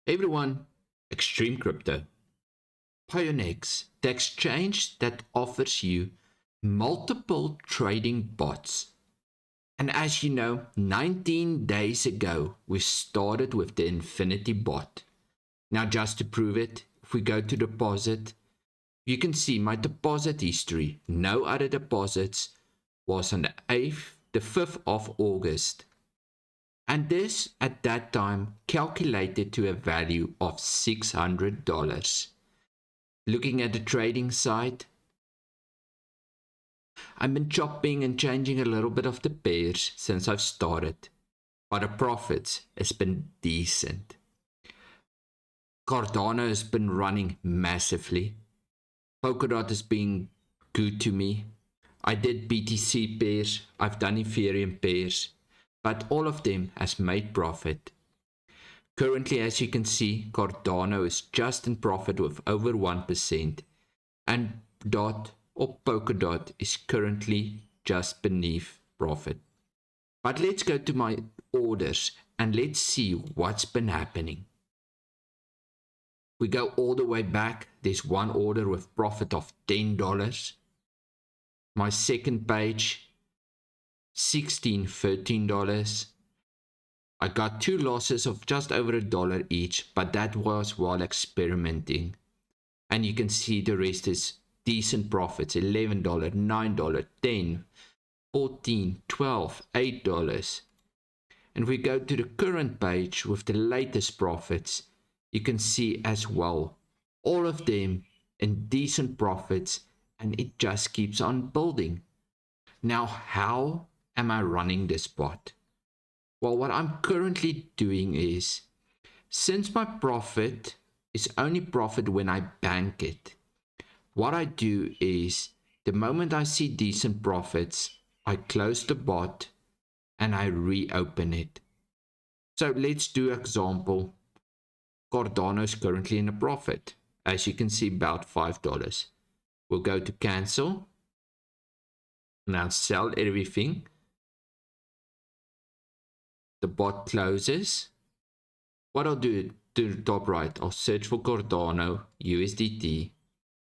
Everyone, Extreme Crypto. Pionex, the exchange that offers you multiple trading bots. And as you know, 19 days ago, we started with the Infinity bot. Now, just to prove it, if we go to deposit, you can see my deposit history. No other deposits was on the 5th of August. And this at that time calculated to a value of $600. Looking at the trading side, I've been chopping and changing a little bit of the pairs since I've started, but the profits has been decent. Cardano has been running massively. Polkadot has been good to me. I did BTC pairs, I've done Ethereum pairs, but all of them has made profit. Currently, as you can see, Cardano is just in profit with over 1%, and DOT or Polkadot is currently just beneath profit. But let's go to my orders and let's see what's been happening. We go all the way back. There's one order with profit of $10. My second page, $16, $13. I got two losses of just over $1 each, but that was while experimenting. And you can see the rest is decent profits, $11, $9, $10, $14, $12, $8. And we go to the current page with the latest profits, you can see as well, all of them in decent profits, and it just keeps on building. Now, how am I running this bot? Well, what I'm currently doing is, since my profit is only profit when I bank it, what I do is, the moment I see decent profits, I close the bot and I reopen it. So let's do example. Cardano is currently in a profit. As you can see, about $5. We'll go to cancel. Now sell everything. The bot closes. What I'll do to the top right, I'll search for Cardano USDT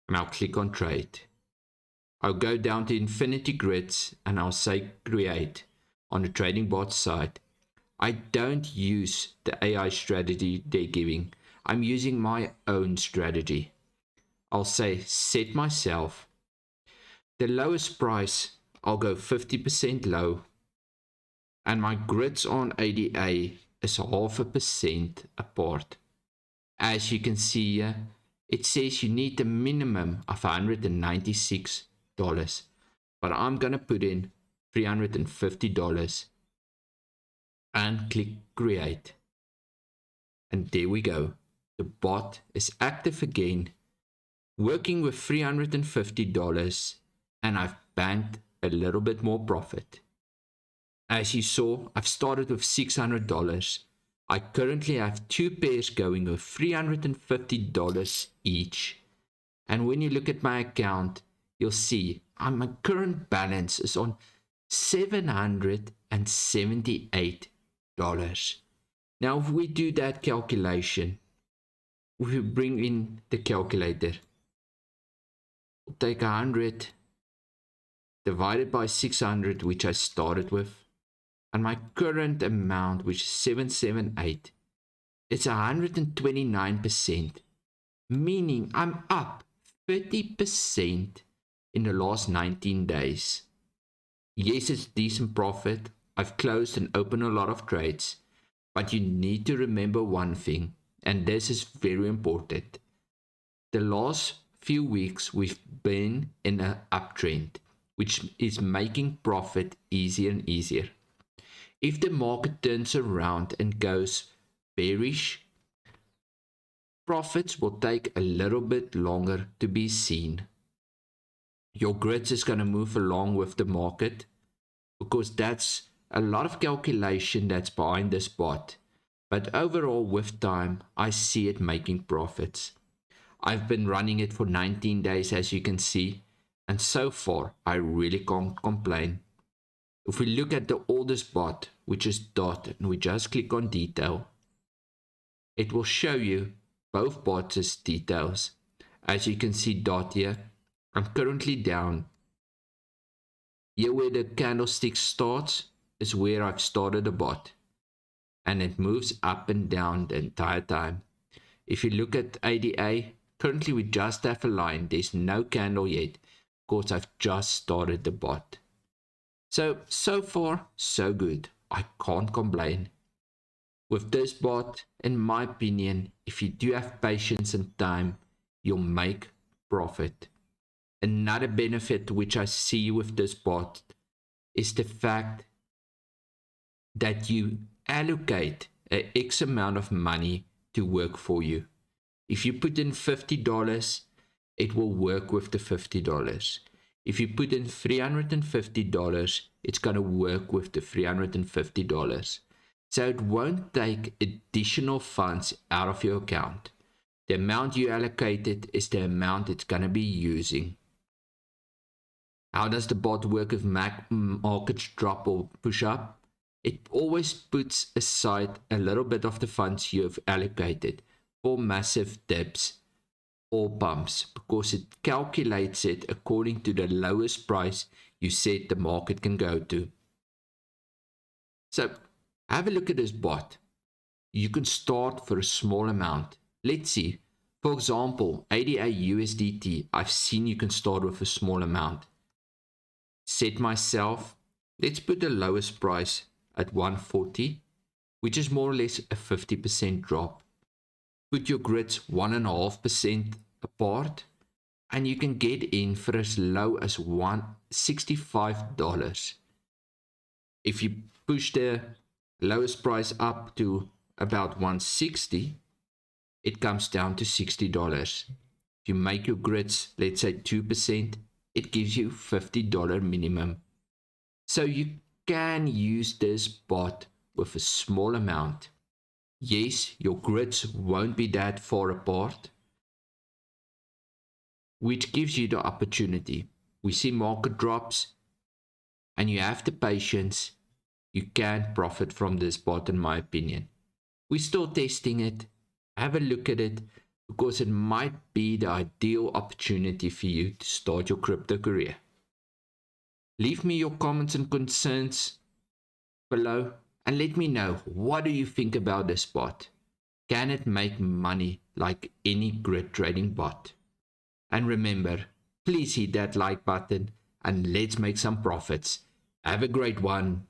and I'll click on trade. I'll go down to Infinity Grids and I'll say create on the trading bot side. I don't use the AI strategy they're giving. I'm using my own strategy. I'll say set myself. The lowest price, I'll go 50% low. And my grids on ADA is 0.5% apart. As you can see here, it says you need a minimum of $196. But I'm going to put in $350 and click create. And there we go. The bot is active again, working with $350, and I've banked a little bit more profit. As you saw, I've started with $600. I currently have two pairs going with $350 each. And when you look at my account, you'll see my current balance is on $778. Now, if we do that calculation, if we bring in the calculator, we'll take 100 divided by 600, which I started with, and my current amount, which is 778, it's 129%, meaning I'm up 30% in the last 19 days. Yes, it's decent profit. I've closed and opened a lot of trades, but you need to remember one thing, and this is very important. The last few weeks we've been in an uptrend, which is making profit easier and easier. If the market turns around and goes bearish, profits will take a little bit longer to be seen. Your grids is going to move along with the market, because that's a lot of calculation that's behind this bot. But overall, with time, I see it making profits. I've been running it for 19 days, as you can see, and so far, I really can't complain. If we look at the oldest bot, which is DOT, and we just click on detail, it will show you both bots' details. As you can see dot here, I'm currently down. Here where the candlestick starts is where I've started a bot, and it moves up and down the entire time. If you look at ADA, currently we just have a line. There's no candle yet because I've just started the bot. So far, so good. I can't complain. With this bot, in my opinion, if you do have patience and time, you'll make profit. Another benefit which I see with this bot is the fact that you allocate a X amount of money to work for you. If you put in $50, it will work with the $50. If you put in $350, it's going to work with the $350. So it won't take additional funds out of your account. The amount you allocated is the amount it's going to be using. How does the bot work if markets drop or push up? It always puts aside a little bit of the funds you have allocated for massive dips or bumps, because it calculates it according to the lowest price you said the market can go to. So have a look at this bot. You can start for a small amount. Let's see. For example, ADA USDT, I've seen you can start with a small amount. Set myself, let's put the lowest price at 140, which is more or less a 50% drop. Put your grids 1.5% apart, and you can get in for as low as $65. If you push the lowest price up to about 160, it comes down to $60. If you make your grids, let's say 2%, it gives you $50 minimum. So you can use this bot with a small amount. Yes, your grids won't be that far apart, which gives you the opportunity. We see market drops and you have the patience, you can profit from this bot, in my opinion. We're still testing it. Have a look at it, because it might be the ideal opportunity for you to start your crypto career. Leave me your comments and concerns below and let me know, what do you think about this bot? Can it make money like any grid trading bot? And remember, please hit that like button and let's make some profits. Have a great one.